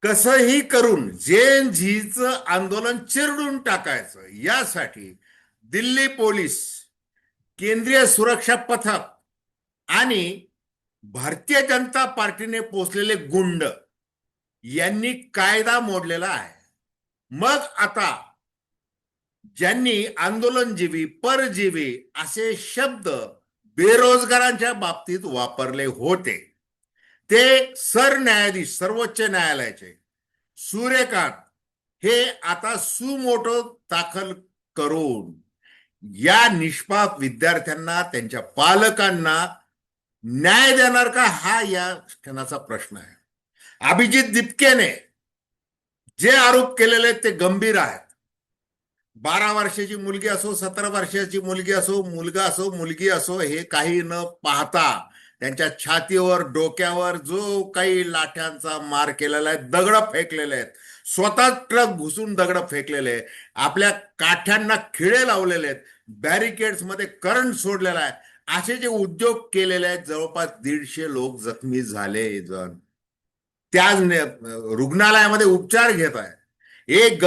कसंही करून जेन झीचं आंदोलन चिरडून टाकायचं यासाठी दिल्ली पोलीस, केंद्रीय सुरक्षा पथक आणि भारतीय जनता पार्टीने पोचलेले गुंड यांनी कायदा मोडलेला आहे. मग आता ज्यांनी आंदोलनजीवी, परजीवी असे शब्द बेरोजगारांच्या बाबतीत वापरले होते, ते सरन्यायाधीश सर्वोच्च न्यायालयाचे सूर्यकांत हे आता सुमोटो दाखल करून या निष्पाप विद्यार्थ्यांना, त्यांच्या पालकांना न्याय देणार का, हा या क्षणाचा प्रश्न आहे. अभिजित दिपकेने जे आरोप केलेले आहेत ते गंभीर आहेत. 12 वर्षाची मुलगी असो, 17 वर्षाची मुलगी असो, मुलगा असो, मुलगी असो, हे काही न पाहता त्यांच्या छातीवर, डोक्यावर जो काही लाठ्यांचा मार केलेला आहे, दगड फेकलेले आहेत, स्वतः ट्रक घुसून दगड फेकलेले, आपल्या काठ्यांना खिळे लावलेले आहेत, बॅरिकेड्स मध्ये करंट सोडलेला आहे, असे जे उद्योग केलेले आहेत. जवळपास 150 लोक जखमी झाले. जण त्या रुग्णालयामध्ये उपचार घेत आहे. एक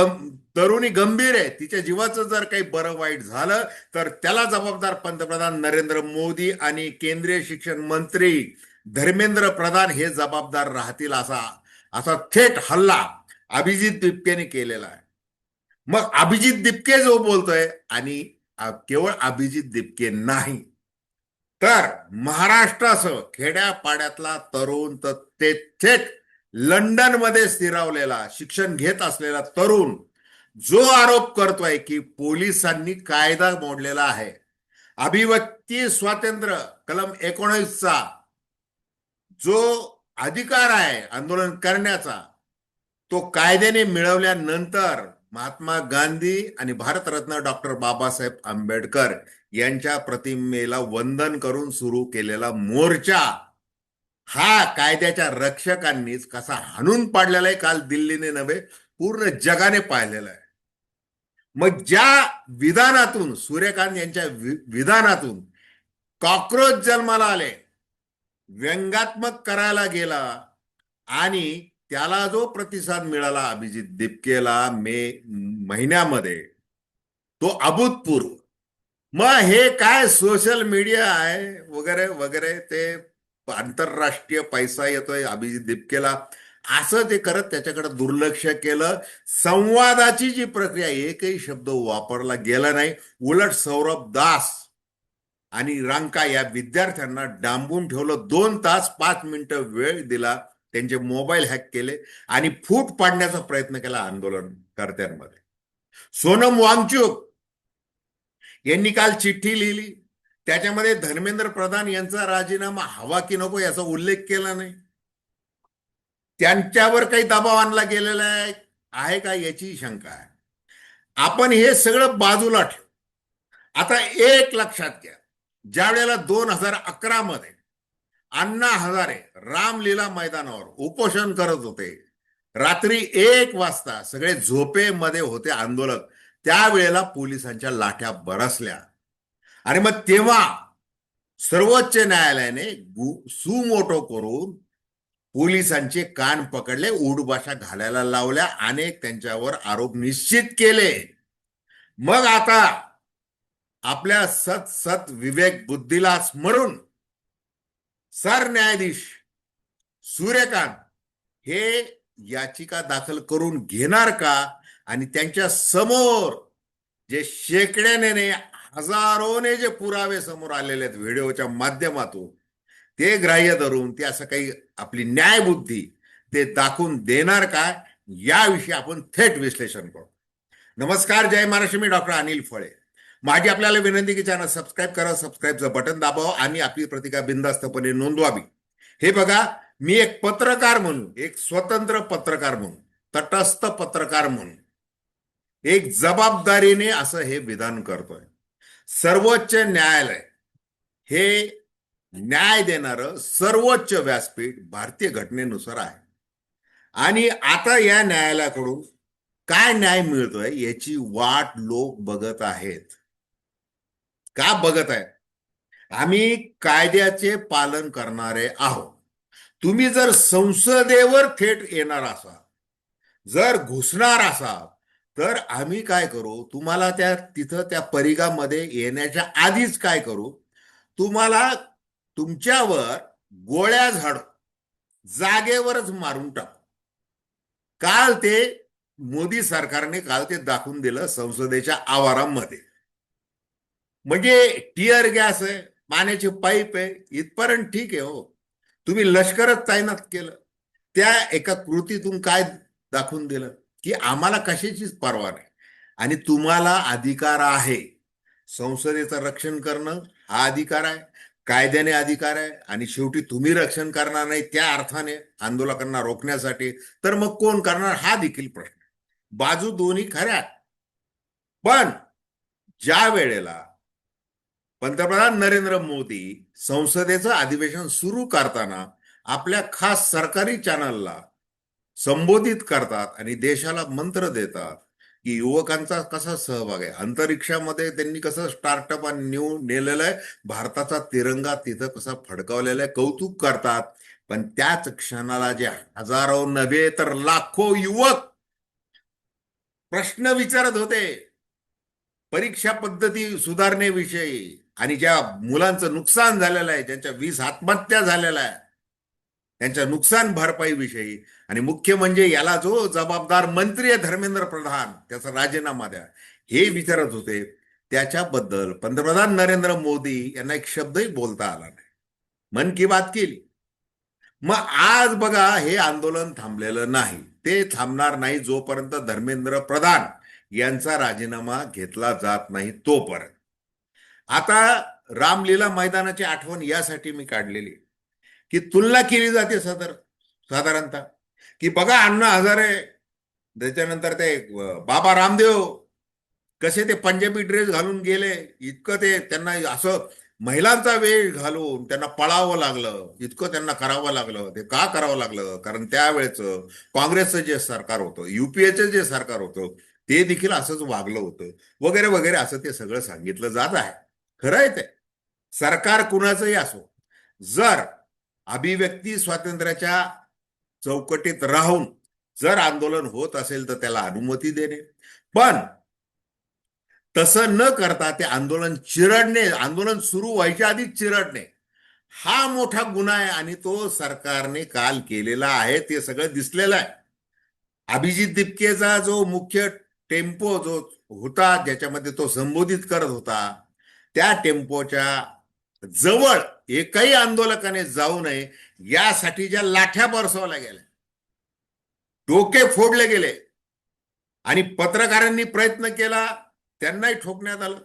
तरुणी गंभीर आहे. तिच्या जीवाचं जर काही बरं वाईट झालं तर त्याला जबाबदार पंतप्रधान नरेंद्र मोदी आणि केंद्रीय शिक्षण मंत्री धर्मेंद्र प्रधान हे जबाबदार राहतील, असा असा थेट हल्ला अभिजित दिपकेने केलेला आहे. मग अभिजित दिपके जो बोलतोय, आणि केवळ अभिजित दिपके नाही तर महाराष्ट्रासह खेड्यापाड्यातला तरुण, तर ते थेट लंडनमध्ये स्थिरावलेला, शिक्षण घेत असलेला तरुण जो आरोप करतोय की पोलिसांनी कायदा मोडलेला आहे, अभिव्यक्ती स्वातंत्र्य कलम 19चा जो अधिकार आहे आंदोलन करण्याचा, तो कायद्याने मिळवल्यानंतर महात्मा गांधी आणि भारतरत्न डॉक्टर बाबासाहेब आंबेडकर यांच्या प्रतिमेला वंदन करून सुरू केलेला मोर्चा हा कायद्याच्या रक्षकांनीच कसा हाणून पाडलेला आहे, काल दिल्लीने नव्हे पूर्ण जगाने पाहिलेलं आहे. मग ज्या विधानातून, सूर्यकांत यांच्या विधानातून कॉक्रोच जन्माला आले, व्यंगात्मक करायला गेला आणि त्याला जो प्रतिसाद मिळाला अभिजित दिपकेला मे महिन्यामध्ये, तो अभूतपूर्व. मग हे काय सोशल मीडिया आहे वगैरे वगैरे, ते आंतरराष्ट्रीय पैसा येतोय अभिजित दिपकेला, असं ते करत त्याच्याकडे दुर्लक्ष केलं. संवादाची जी प्रक्रिया, एकही शब्द वापरला गेला नाही. उलट सौरभ दास आणि रांका या विद्यार्थ्यांना डांबून ठेवलं. 2 तास 5 मिनिटं वेळ दिला, त्यांचे मोबाईल हॅक केले आणि फूट पाडण्याचा प्रयत्न केला आंदोलनकर्त्यांमध्ये. सोनम वांगचुक यांनी काल चिठ्ठी लिहिली, त्याच्यामध्ये धर्मेंद्र प्रधान यांचा राजीनामा हवा की नको याचा उल्लेख केला नाही. त्यांच्यावर काही दबाव आणला गेलेला आहे का याची शंका आहे. आपण हे सगळं बाजूला ठेवू. आता एक लक्षात घ्या, ज्या वेळेला 2011 मध्ये अण्णा हजारे रामलीला मैदानावर उपोषण करत होते, रात्री 1 वाजता सगळे झोपेमध्ये होते आंदोलक, त्यावेळेला पोलिसांच्या लाठ्या बरसल्या. आणि मग तेव्हा सर्वोच्च न्यायालयाने सुमोटो करून पोलिसांचे कान पकडले, उडभाषा घालायला लावल्या, अनेक त्यांच्यावर आरोप निश्चित केले. मग आता आपल्या सत विवेक बुद्धीला स्मरून सरन्यायाधीश सूर्यकांत हे याचिका दाखल करून घेणार का, आणि त्यांच्या समोर जे शेकड्याने, हजारोने जे पुरावे समोर आलेले आहेत व्हिडिओच्या माध्यमातून, ते ग्राह्य धरून ते असं काही आपली न्यायबुद्धी ते दाखवून देणार का, याविषयी आपण थेट विश्लेषण करू. नमस्कार, जय महाराष्ट्र. मी डॉक्टर अनिल फळे. माझी आपल्याला विनंती की चॅनल सबस्क्राईब करा, सबस्क्राईबचं बटन दाबावं आणि आपली प्रतिक्रिया बिनधास्तपणे नोंदवावी. हे बघा, मी एक पत्रकार म्हणून, एक स्वतंत्र पत्रकार म्हणून, तटस्थ पत्रकार म्हणून एक जबाबदारीने असं हे विधान करतोय. सर्वोच्च न्यायालय हे न्याय देणारं सर्वोच्च व्यासपीठ भारतीय घटनेनुसार आहे. आणि आता या न्यायालयाकडून काय न्याय मिळतोय याची वाट लोक बघत आहेत. का बघत आहेत? आम्ही कायद्याचे पालन करणारे आहोत. तुम्ही जर संसदेवर थेट येणार असाल, जर घुसणार असाल तर आम्ही काय करू, तुम्हाला तिथं त्या परिघामध्ये येण्याच्या आधीच काय करू, तुम्हाला तुमच्यावर गोळ्या झाडू, जागेवरच मारून टाकू. काल ते मोदी सरकारने काल ते दाखवून दिलं संसदेच्या आवारामध्ये. म्हणजे टिअर गॅस आहे, पाण्याची पाईप आहे, इथपर्यंत ठीक आहे हो. तुम्ही लष्करच तैनात केलं. त्या एका कृतीतून काय दाखवून दिलं की आम्हाला कशाचीच पर्वा नाही आणि तुम्हाला अधिकार आहे. संसदेचं रक्षण करणं हा अधिकार आहे, कायद्याने अधिकार आहे. आणि शेवटी तुम्ही रक्षण करणार नाही त्या अर्थाने आंदोलकांना रोखण्यासाठी, तर मग कोण करणार हा देखील प्रश्न. बाजू दोन्ही खऱ्या. पण ज्या वेळेला पंतप्रधान नरेंद्र मोदी संसदेचं अधिवेशन सुरू करताना आपल्या खास सरकारी चॅनलला संबोधित करतात आणि देशाला मंत्र देतात की युवकांचा कसा सहभाग आहे, अंतरिक्षामध्ये त्यांनी कसं स्टार्टअप आणि नेलेलं आहे, भारताचा तिरंगा तिथं कसा फडकावलेला आहे, कौतुक करतात. पण त्याच क्षणाला जे हजारो नव्हे तर लाखो युवक प्रश्न विचारत होते परीक्षा पद्धती सुधारणेविषयी आणि ज्या मुलांचं नुकसान झालेलं आहे, ज्यांच्या 20 आत्महत्या झालेल्या आहे, त्यांच्या नुकसान भरपाईविषयी, आणि मुख्य म्हणजे याला जो जबाबदार मंत्री आहे धर्मेंद्र प्रधान, त्याचा राजीनामा द्या, हे विचारत होते. त्याच्याबद्दल पंतप्रधान नरेंद्र मोदी यांना एक शब्दही बोलता आला नाही. मन की बात केली. मग आज बघा हे आंदोलन थांबलेलं नाही. ते थांबणार नाही जोपर्यंत धर्मेंद्र प्रधान यांचा राजीनामा घेतला जात नाही तोपर्यंत. आता रामलीला मैदानाची आठवण यासाठी मी काढलेली की तुलना केली जाते साधारणतः की बघा अण्णा हजारे, त्याच्यानंतर ते बाबा रामदेव कसे ते पंजाबी ड्रेस घालून गेले, इतकं ते त्यांना असं महिलांचा वेळ घालून त्यांना पळावं लागलं, इतकं त्यांना करावं लागलं. ते का करावं लागलं, कारण त्यावेळेचं काँग्रेसचं जे सरकार होतं, युपीएचं जे सरकार होतं, ते देखील असंच वागलं होतं वगैरे वगैरे, असं ते सगळं सांगितलं जात आहे. खरं आहे ते. सरकार कुणाचंही असो, जर अभिव्यक्ती स्वातंत्र्याच्या चौकटीत राहून जर आंदोलन होत असेल तर त्याला अनुमती देणे, पण तसं न करता ते आंदोलन चिरडणे, आंदोलन सुरू व्हायच्या आधीच चिरडणे, हा मोठा गुन्हा आहे. आणि तो सरकारने काल केलेला आहे. ते सगळं दिसलेलं आहे. अभिजित दिपकेचा जो मुख्य टेम्पो जो होता ज्याच्यामध्ये तो संबोधित करत होता, त्या टेम्पोच्या जवळ एकही आंदोलकाने जाऊ नये यासाठी ज्या लाठ्या बरसवल्या गेल्या, डोके फोडले गेले आणि पत्रकारांनी प्रयत्न केला, त्यांनाही ठोकण्यात आलं.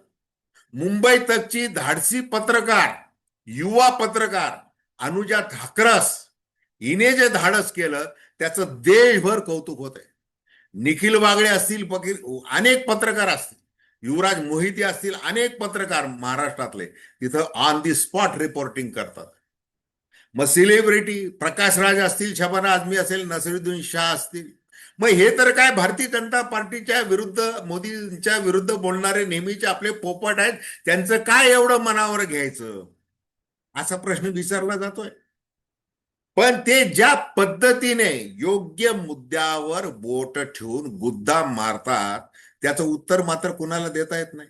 मुंबई तकची धाडसी पत्रकार, युवा पत्रकार अनुजा धाकरस, हिने जे धाडस केलं त्याचं देशभर कौतुक होत आहे. निखिल वागळे असतील, अनेक पत्रकार असतील, युवराज मोहिते असतील, अनेक पत्रकार महाराष्ट्रातले तिथं ऑन दी स्पॉट रिपोर्टिंग करतात. मग सेलिब्रिटी प्रकाश राज असतील, शबाना आझमी असेल, नसीरुद्दीन शाह असतील. मग हे तर काय भारतीय जनता पार्टीच्या विरुद्ध, मोदींच्या विरुद्ध बोलणारे नेहमीचे आपले पोपट आहेत, त्यांचं काय एवढं मनावर घ्यायचं असा प्रश्न विचारला जातोय. पण ते ज्या पद्धतीने योग्य मुद्द्यावर बोट ठेवून गुद्दा मारतात त्याचं उत्तर मात्र कुणाला देता येत नाही.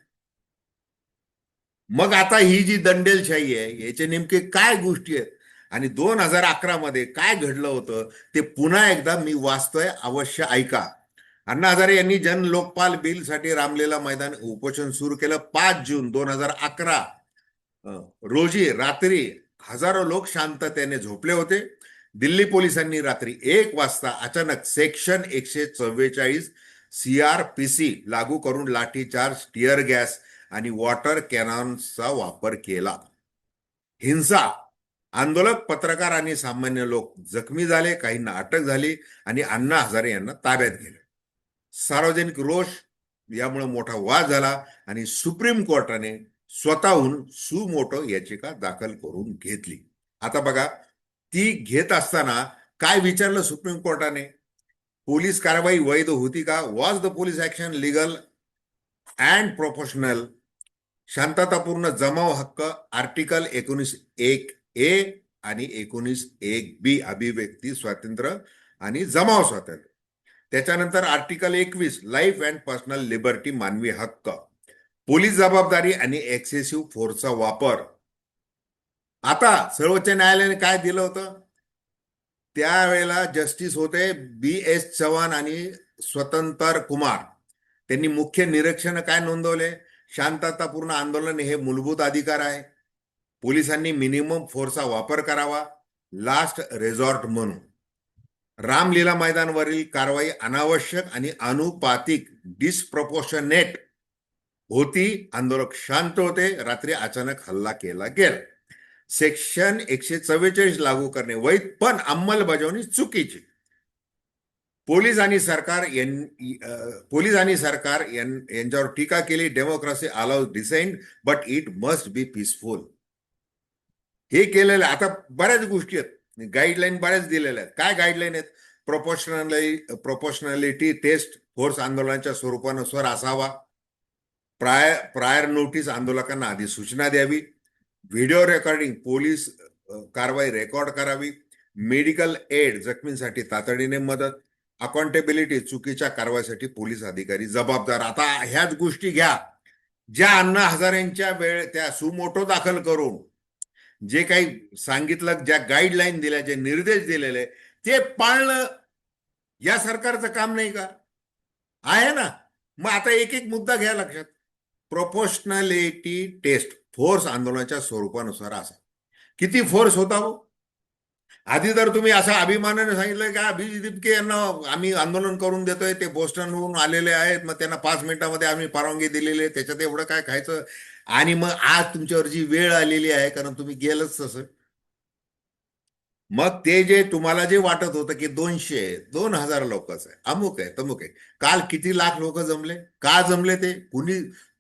मग आता ही जी दंडेलशाही आहे याचे नेमके काय गोष्टी आहेत आणि 2011 मध्ये काय घडलं होतं ते पुन्हा एकदा मी वाचतोय, अवश्य ऐका. अण्णा हजारे यांनी जन लोकपाल बिलसाठी रामलीला मैदान उपोषण सुरू केलं 5 जून 2011 रोजी. रात्री हजारो लोक शांततेने झोपले होते. दिल्ली पोलिसांनी रात्री 1 वाजता अचानक सेक्शन 144 CRPC लागू करून लाठीचार्ज, टिअर गॅस आणि वॉटर कॅनॉनचा वापर केला. हिंसा, आंदोलक, पत्रकार आणि सामान्य लोक जखमी झाले, काहींना अटक झाली आणि अण्णा हजारे यांना ताब्यात घेतले. सार्वजनिक रोष यामुळे मोठा वाद झाला आणि सुप्रीम कोर्टाने स्वतःहून सुमोटो याचिका दाखल करून घेतली. आता बघा, ती घेत असताना काय विचारलं सुप्रीम कोर्टाने, पोलीस कारवाई वैध होती का, was the police action legal and proportional, शांततापूर्ण जमाव हक्क, आर्टिकल 19(1)A आणि 19(1)B, अभिव्यक्ती स्वातंत्र्य आणि जमाव स्वातंत्र्य. त्याच्यानंतर article 21 life and personal liberty मानवी हक्क, पोलीस जबाबदारी आणि एक्सेसिव्ह फोर्सचा वापर. आता सर्वोच्च न्यायालयाने काय दिलं होतं? त्यावेळेला जस्टिस होते B.S. चव्हाण आणि स्वतंत्र कुमार. त्यांनी मुख्य निरीक्षण काय नोंदवले? शांततापूर्ण आंदोलन हे मूलभूत अधिकार आहे. पोलिसांनी मिनिमम फोर्सचा वापर करावा लास्ट रेझॉर्ट म्हणून. रामलीला मैदानावरील कारवाई अनावश्यक आणि अनुपातिक डिस्प्रपोर्शनेट होती. आंदोलक शांत होते. रात्री अचानक हल्ला केला गेला. सेक्शन 144 लागू करणे वैध पण अंमलबजावणी चुकीची. पोलीस आणि सरकार यांच्यावर टीका केली. Democracy allows dissent but it must be peaceful. हे केलेलं आता बऱ्याच गोष्टी आहेत, गाईडलाईन बऱ्याच दिलेल्या आहेत. काय गाईडलाईन आहेत? प्रोपोर्शनॅलिटी टेस्ट फोर्स आंदोलनाच्या स्वरूपानुसार असावा. प्रायर नोटीस आंदोलकांना आधी सूचना द्यावी. व्हिडिओ रेकॉर्डिंग पोलीस कारवाई रेकॉर्ड करावी. मेडिकल एड जखमींसाठी तातडीने मदत. अकाउंटेबिलिटी चुकीच्या कारवाईसाठी पोलीस अधिकारी जबाबदार. आता ह्याच गोष्टी घ्या ज्या अण्णा हजारेंच्या वेळ त्या सुमोटो दाखल करून जे काही सांगितलं, ज्या गाईडलाईन दिल्या, जे निर्देश दिलेले ते पाळणं या सरकारचं काम नाही का? आहे ना. मग आता एक एक मुद्दा घ्या लक्षात. प्रोपोर्शनॅलिटी टेस्ट फोर्स आंदोलनाच्या स्वरूपानुसार असा. किती फोर्स होता हो? आधी तर तुम्ही असं अभिमानाने सांगितलं का अभिजित दिपके यांना आम्ही आंदोलन करून देतोय, ते बोस्टनहून आलेले आहेत, मग त्यांना 5 मिनिटांमध्ये आम्ही परवानगी दिलेली आहे, त्याच्यात एवढं काय खायचं. आणि मग आज तुमच्यावर जी वेळ आलेली आहे कारण तुम्ही गेलंच तसं. मग ते जे तुम्हाला जे वाटत होतं की 200 2000 लोकच आहे, अमुक आहे तमुक आहे, काल किती लाख लोक जमले? का जमले? ते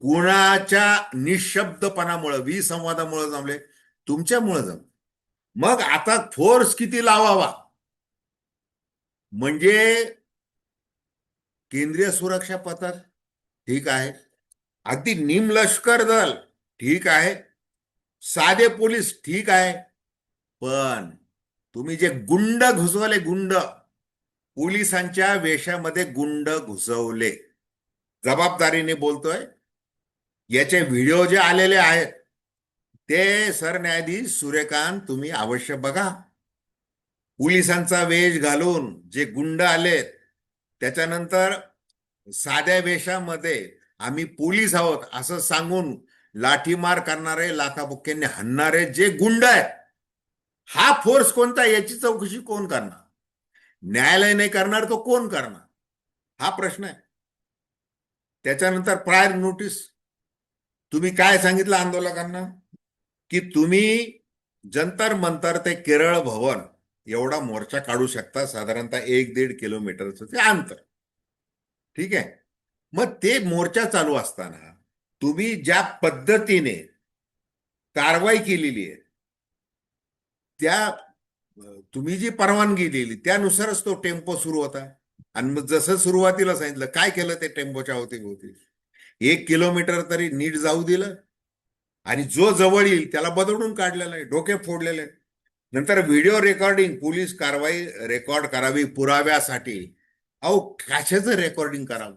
कुणाच्या निशब्दपणामुळे विसंवादामुळे जमले? तुमच्यामुळे जमले. मग आता फोर्स किती लावावा? म्हणजे केंद्रीय सुरक्षा पथक ठीक आहे, अगदी निमलष्कर दल ठीक आहे, साधे पोलीस ठीक आहे, पण तुम्ही जे गुंड घुसवले, गुंड पोलिसांच्या वेशामध्ये गुंड घुसवले, जबाबदारीने बोलतोय. याचे व्हिडिओ जे आलेले आहेत ते सरन्यायाधीश सूर्यकांत तुम्ही अवश्य बघा. पोलिसांचा वेश घालून जे गुंड आलेत, त्याच्यानंतर साध्या वेशामध्ये आम्ही पोलीस आहोत असं सांगून लाठीमार करणारे, लाथाबुक्क्यांनी हाणणारे जे गुंड आहेत, हा फोर्स कोणता? याची चौकशी कोण करणार? न्यायालय नाही करणार तो कोण करणार? हा प्रश्न आहे. त्याच्यानंतर प्रायर नोटीस. तुम्ही काय सांगितलं आंदोलकांना? की तुम्ही जंतर मंतर ते केरळ भवन एवढा मोर्चा काढू शकता, साधारणतः 1-1.5 किलोमीटरचं ते अंतर. ठीक आहे. मग ते मोर्चा चालू असताना तुम्ही ज्या पद्धतीने कारवाई केलेली आहे, त्या तुम्ही जी परवानगी दिली त्यानुसारच तो टेम्पो सुरू होता. आणि मग जसं सुरुवातीला सांगितलं, काय केलं ते टेम्पोच्या अवतीभोवती? 1 किलोमीटर तरी नीट जाऊ दिलं, आणि जो जवळ येईल त्याला बदलून काढलेला आहे, डोके फोडलेले. नंतर व्हिडिओ रेकॉर्डिंग पोलीस कारवाई रेकॉर्ड करावी पुराव्यासाठी. अहो कशाचं रेकॉर्डिंग करावं?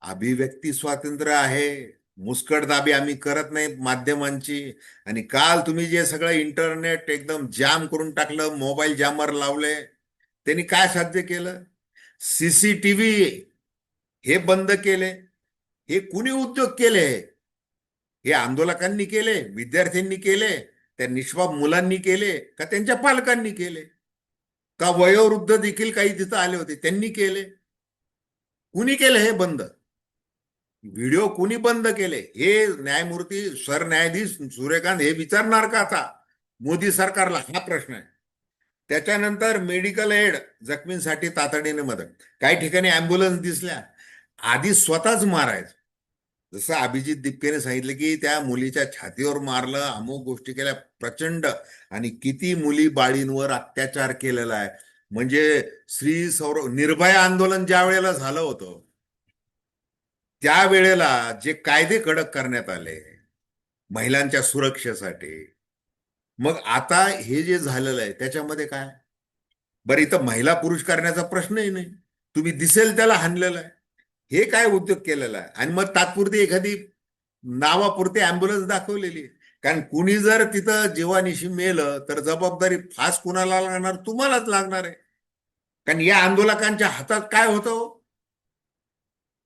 अभिव्यक्ती स्वातंत्र्य आहे, मुस्कटदाबी आम्ही करत नाही माध्यमांची. आणि काल तुम्ही जे सगळं इंटरनेट एकदम जाम करून टाकलं, मोबाईल जॅमर लावले, त्यांनी काय साध्य केलं? सीसीटीव्ही हे बंद केले. हे कुणी उद्योग केले? हे आंदोलकांनी केले, विद्यार्थ्यांनी केले, त्या निष्पाप मुलांनी केले, का त्यांच्या पालकांनी केले, का वयोवृद्ध देखील काही तिथं आले होते त्यांनी केले? कुणी केलं हे बंद? व्हिडिओ कुणी बंद केले? हे न्यायमूर्ती सरन्यायाधीश सूर्यकांत हे विचारणार का आता मोदी सरकारला? हा प्रश्न आहे. त्याच्यानंतर मेडिकल एड जखमींसाठी तातडीने मदत. काही ठिकाणी अँब्युलन्स दिसल्या, आधी स्वतःच मारायचं. जसं अभिजित दिपकेने सांगितलं की त्या मुलीच्या छातीवर मारलं, अमुक गोष्टी केल्या प्रचंड, आणि किती मुली बाळींवर अत्याचार केलेला आहे. म्हणजे निर्भया आंदोलन ज्या वेळेला झालं होतं त्यावेळेला जे कायदे कडक करण्यात आले महिलांच्या सुरक्षेसाठी, मग आता हे जे झालेलं आहे त्याच्यामध्ये काय? बरं, इथं महिला पुरुष करण्याचा प्रश्नही नाही. तुम्ही दिसेल त्याला हाणलेलं आहे. हे काय उद्योग केलेला आहे? आणि मग तात्पुरती एखादी नावापुरती अँब्युलन्स दाखवलेली आहे. कारण कुणी जर तिथं जीवानिशी मेलं तर जबाबदारी फास कुणाला लागणार? तुम्हालाच लागणार आहे. कारण या आंदोलकांच्या हातात काय होतं हो?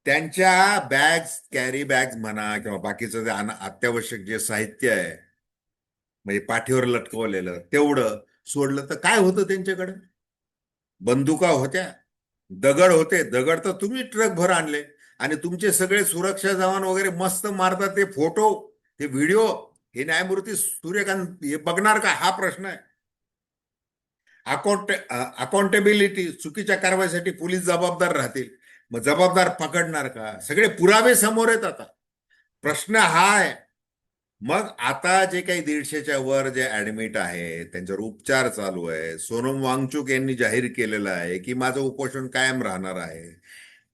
त्यांच्या बॅग्स, कॅरी बॅग्स म्हणा किंवा बाकीचं जे अत्यावश्यक जे साहित्य आहे, म्हणजे पाठीवर लटकवलेलं तेवढं सोडलं तर काय होतं त्यांच्याकडे? बंदुका होत्या, दगड होते. दगड तर तुम्ही ट्रक भर आणले. आणि तुमचे सगळे सुरक्षा जवान वगैरे मस्त मारतात ते फोटो, ते व्हिडिओ. हे न्यायमूर्ती सूर्यकांत हे बघणार का? हा प्रश्न आहे. अकाउंटेबिलिटी, चुकीच्या कारवाईसाठी पोलीस जबाबदार राहतील. मग जबाबदार पकडणार का? सगळे पुरावे समोर आहेत आता. प्रश्न हा आहे. मग आता जे काही 150च्या वर जे ऍडमिट आहे त्यांच्यावर उपचार चालू आहे. सोनम वांगचुक यांनी जाहीर केलेलं आहे की माझं उपोषण कायम राहणार आहे.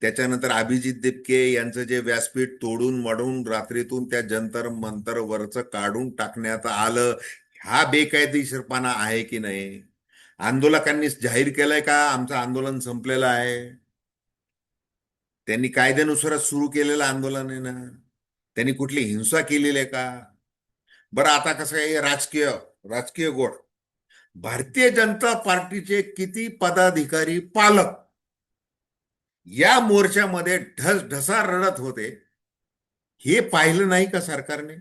त्याच्यानंतर अभिजित दिपके यांचं जे व्यासपीठ तोडून वाढून रात्रीतून त्या जंतर मंतर वरचं काढून टाकण्यात आलं, हा बेकायदेशीरपणा आहे की नाही? आंदोलकांनी जाहीर केलंय का आमचं आंदोलन संपलेलं आहे? त्यांनी कायद्यानुसारच सुरू केलेलं आंदोलन आहे ना? त्यांनी कुठली हिंसा केलेली आहे का? बरं, आता कसं आहे, राजकीय राजकीय गोड. भारतीय जनता पार्टीचे किती पदाधिकारी, पालक या मोर्चामध्ये ढसा रडत होते, हे पाहिलं नाही का सरकारने?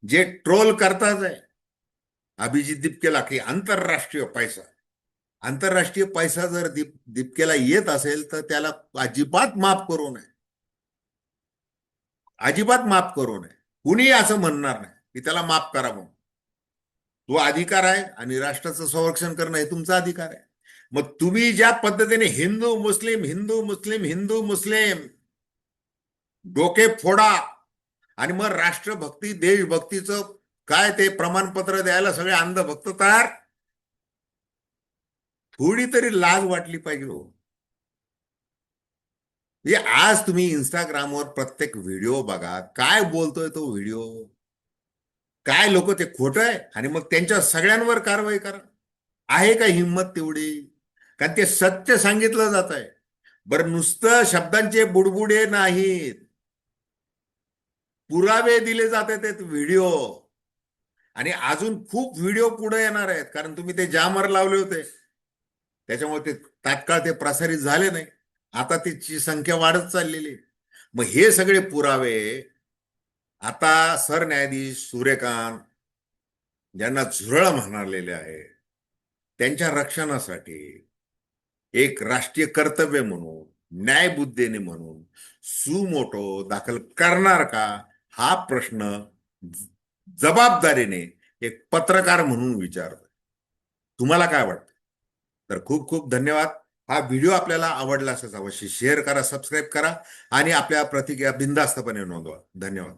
जे ट्रोल करतात आहे अभिजित दिपकेला की आंतरराष्ट्रीय पैसा, आंतरराष्ट्रीय पैसा जर दिपकेला येत असेल तर त्याला अजिबात माफ करू नये. अजिबात माफ करू नये. कुणी असं म्हणणार नाही की त्याला माफ करा म्हणून. तो अधिकार आहे आणि राष्ट्राचं संरक्षण करणं हे तुमचा अधिकार आहे. मग तुम्ही ज्या पद्धतीने हिंदू मुस्लिम हिंदू मुस्लिम हिंदू मुस्लिम डोके फोडा आणि मग राष्ट्रभक्ती देशभक्तीचं काय ते प्रमाणपत्र द्यायला सगळे अंधभक्त तयार. थोडी तरी लाज वाटली पाहिजे हो. म्हणजे आज तुम्ही इंस्टाग्रामवर प्रत्येक व्हिडिओ बघा, काय बोलतोय तो व्हिडिओ, काय लोक ते खोटं आहे. आणि मग त्यांच्या सगळ्यांवर कारवाई करा. आहे का हिंमत तेवढी? कारण ते सत्य सांगितलं जात आहे. बरं, नुसतं शब्दांचे बुडबुडे नाहीत, पुरावे दिले जात आहेत व्हिडिओ. आणि अजून खूप व्हिडिओ पुढे येणार आहेत कारण तुम्ही ते जामर लावले होते, त्याच्यामुळे ते तात्काळ ते प्रसारित झाले नाही. आता त्याची संख्या वाढत चाललेली. मग हे सगळे पुरावे आता सरन्यायाधीश सूर्यकांत ज्यांना झुरळ म्हणालेले आहे त्यांच्या रक्षणासाठी एक राष्ट्रीय कर्तव्य म्हणून, न्यायबुद्धीने म्हणून सुमोटो दाखल करणार का? हा प्रश्न जबाबदारीने एक पत्रकार म्हणून विचारतो. तुम्हाला काय वाटतं? तर खूप खूप धन्यवाद. हा व्हिडिओ आपल्याला आवडला असेल अवश्य शेअर करा, सबस्क्राईब करा आणि आपल्या प्रतिक्रिया बिनधास्तपणे नोंदवा. धन्यवाद.